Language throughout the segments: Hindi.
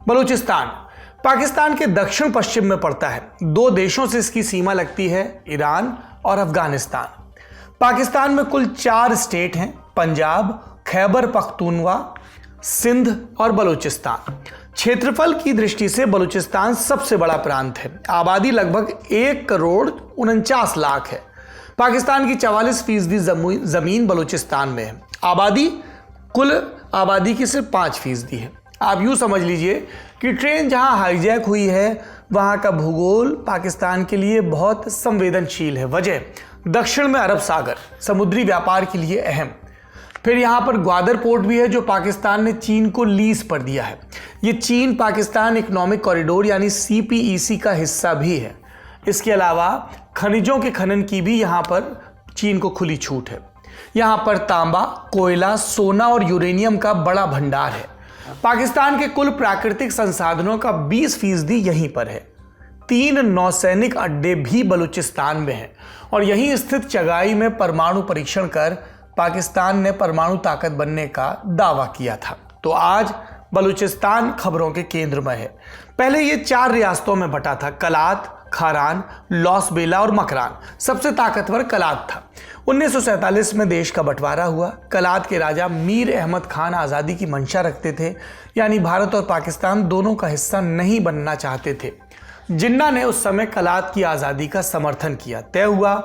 बलूचिस्तान पाकिस्तान के दक्षिण पश्चिम में पड़ता है। दो देशों से इसकी सीमा लगती है, ईरान और अफगानिस्तान। पाकिस्तान में कुल 4 स्टेट हैं, पंजाब, खैबर पख्तूनवा, सिंध और बलूचिस्तान। क्षेत्रफल की दृष्टि से बलूचिस्तान सबसे बड़ा प्रांत है। आबादी लगभग 1,49,00,000 है। पाकिस्तान की 44% जमीन बलूचिस्तान में है। आबादी कुल आबादी की सिर्फ 5% है। आप यूं समझ लीजिए कि ट्रेन जहां हाईजैक हुई है वहां का भूगोल पाकिस्तान के लिए बहुत संवेदनशील है। वजह, दक्षिण में अरब सागर, समुद्री व्यापार के लिए अहम। फिर यहाँ पर ग्वादर पोर्ट भी है जो पाकिस्तान ने चीन को लीज पर दिया है। ये चीन पाकिस्तान इकोनॉमिक कॉरिडोर यानी CPEC का हिस्सा भी है। इसके अलावा खनिजों के खनन की भी यहाँ पर चीन को खुली छूट है। यहाँ पर तांबा, कोयला, सोना और यूरेनियम का बड़ा भंडार है। पाकिस्तान के कुल प्राकृतिक संसाधनों का 20% यहीं पर है। 3 नौसैनिक अड्डे भी बलूचिस्तान में हैं और यहीं स्थित चगाई में परमाणु परीक्षण कर पाकिस्तान ने परमाणु ताकत बनने का दावा किया था। तो आज बलूचिस्तान खबरों के केंद्र में है। पहले ये 4 रियासतों में बटा था, कलात, खारान, लॉस बेला और मकरान। सबसे ताकतवर कलात था। 1947 में देश का बंटवारा हुआ। कलात के राजा मीर अहमद खान आज़ादी की मंशा रखते थे, यानी भारत और पाकिस्तान दोनों का हिस्सा नहीं बनना चाहते थे। जिन्ना ने उस समय कलात की आज़ादी का समर्थन किया। तय हुआ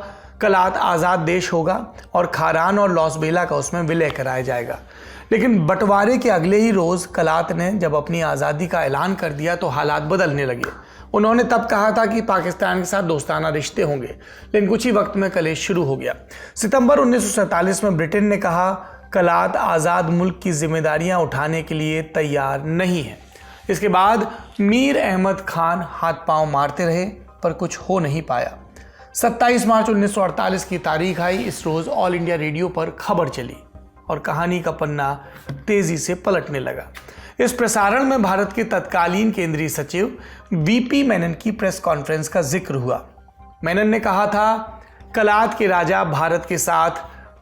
कलात आज़ाद देश होगा और खारान और लॉस बेला का उसमें विलय कराया जाएगा। लेकिन बंटवारे के अगले ही रोज़ कलात ने जब अपनी आज़ादी का ऐलान कर दिया तो हालात बदलने लगे। उन्होंने तब कहा था कि पाकिस्तान के साथ दोस्ताना रिश्ते होंगे, लेकिन कुछ ही वक्त में कलेश शुरू हो गया। सितंबर 1947 में ब्रिटेन ने कहा कलात आज़ाद मुल्क की जिम्मेदारियां उठाने के लिए तैयार नहीं है। इसके बाद मीर अहमद खान हाथ पांव मारते रहे पर कुछ हो नहीं पाया। 27 मार्च 1948 की तारीख आई। इस रोज़ ऑल इंडिया रेडियो पर खबर चली और कहानी का पन्ना तेजी से पलटने लगा। इस प्रसारण में भारत के तत्कालीन केंद्रीय सचिव VP मेनन की प्रेस कॉन्फ्रेंस का जिक्र हुआ। मेनन ने कहा था कलात के राजा भारत के साथ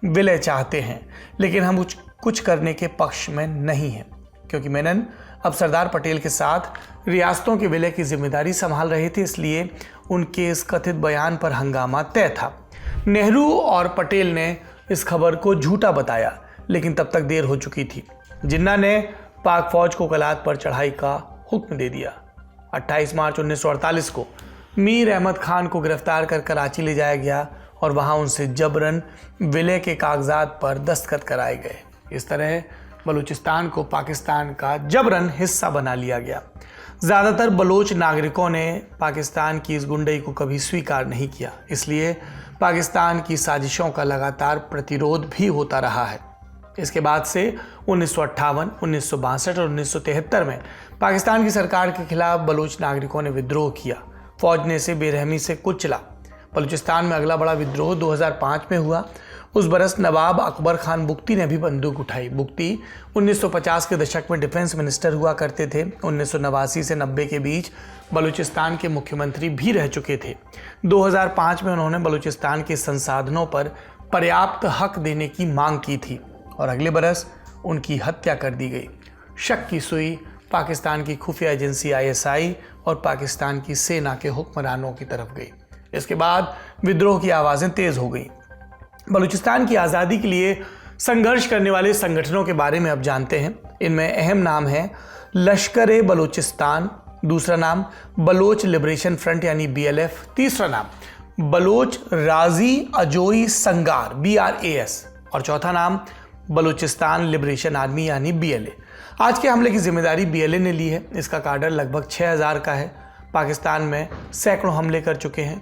विलय चाहते हैं, लेकिन हम कुछ करने के पक्ष में नहीं हैं, क्योंकि मेनन अब सरदार पटेल के साथ रियासतों के विलय की जिम्मेदारी संभाल रहे थे। इसलिए उनके इस कथित बयान पर हंगामा तय था। नेहरू और पटेल ने इस खबर को झूठा बताया, लेकिन तब तक देर हो चुकी थी। जिन्ना ने पाक फौज को कलात पर चढ़ाई का हुक्म दे दिया। 28 मार्च 1948 को मीर अहमद खान को गिरफ्तार कर कराची ले जाया गया और वहां उनसे जबरन विलय के कागजात पर दस्तखत कराए गए। इस तरह बलूचिस्तान को पाकिस्तान का जबरन हिस्सा बना लिया गया। ज़्यादातर बलोच नागरिकों ने पाकिस्तान की इस गुंडई को कभी स्वीकार नहीं किया, इसलिए पाकिस्तान की साजिशों का लगातार प्रतिरोध भी होता रहा है। इसके बाद से 1958, 1962 और 1973 में पाकिस्तान की सरकार के खिलाफ बलूच नागरिकों ने विद्रोह किया। फौज ने इसे बेरहमी से कुचला। बलूचिस्तान में अगला बड़ा विद्रोह 2005 में हुआ। उस बरस नवाब अकबर खान बुख्ती ने भी बंदूक उठाई। बुख्ती 1950 के दशक में डिफेंस मिनिस्टर हुआ करते थे। 1989 से 90 के बीच बलूचिस्तान के मुख्यमंत्री भी रह चुके थे। 2005 में उन्होंने बलूचिस्तान के संसाधनों पर पर्याप्त हक देने की मांग की थी और अगले बरस उनकी हत्या कर दी गई। शक की सुई पाकिस्तान की खुफिया एजेंसी ISI और पाकिस्तान की सेना के हुक्मरानों की तरफ गई। इसके बाद विद्रोह की आवाज़ें तेज़ हो गई। बलूचिस्तान की आज़ादी के लिए संघर्ष करने वाले संगठनों के बारे में अब जानते हैं। इनमें अहम नाम है लश्कर-ए बलूचिस्तान, दूसरा नाम बलोच लिबरेशन फ्रंट यानी BLF, तीसरा नाम बलोच राजी अजोई संगार BRAS और चौथा नाम बलूचिस्तान लिबरेशन आर्मी यानी BLA। आज के हमले की जिम्मेदारी BLA ने ली है। इसका काडर लगभग 6000 का है। पाकिस्तान में सैकड़ों हमले कर चुके हैं।